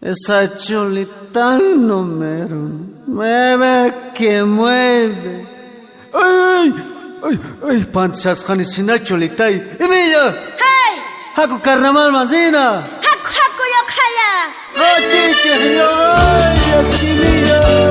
Esa cholita número me ve que mueve. ¡Ay! ¡Ay! ¡Ay! Panchas canicina cholita. ¡Emilio! ¡Hey! ¡Haku carnaval mazina! ¡Haku haku yo kaya! ¡Oh, chiche! ¡Ay, Dios mío!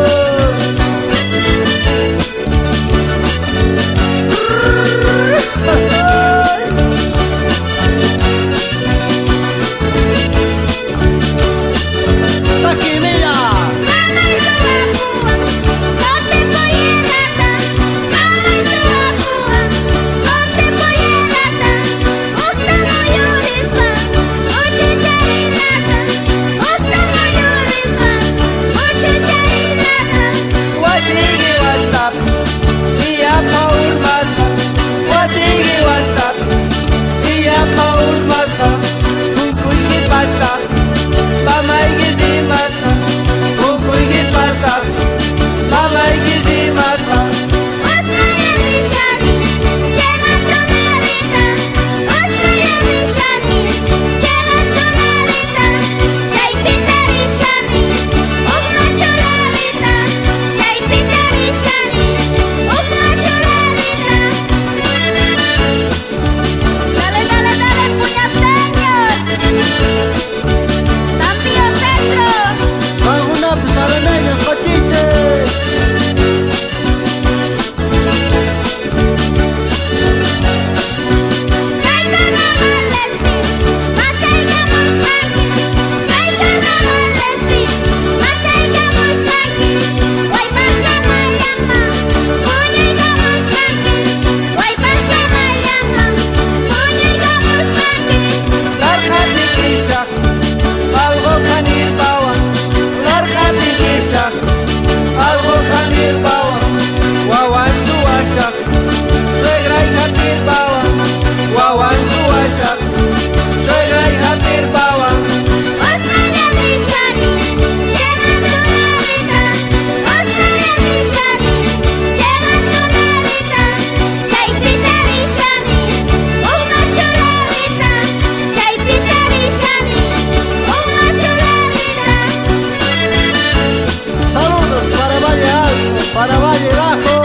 Para Valle Bajo.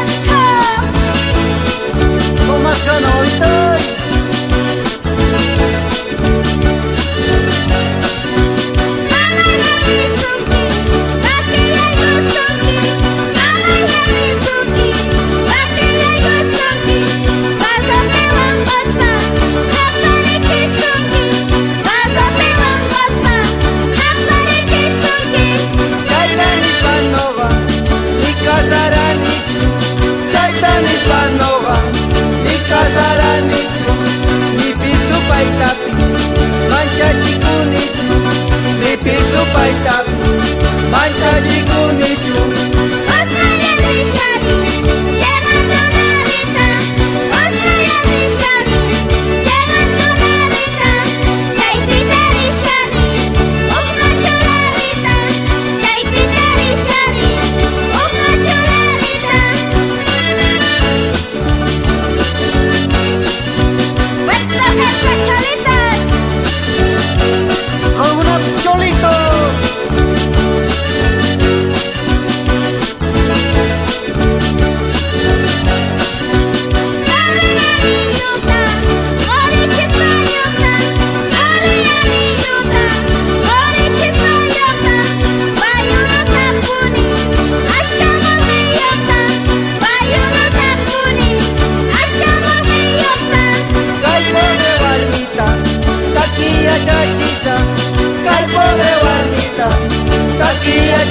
¡Eso! Con más ganas ahorita. Mancha chikunichu Osmania Vishani Llegando Narita Osmania Vishani Llegando Narita Chaitita Vishani Una chularita Chaitita Vishani Una chularita Eso cholitas con unos cholitos.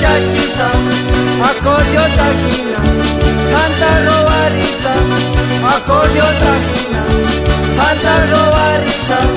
Chachiza, acordio tajina, canta robariza, acordio tajina, canta robariza.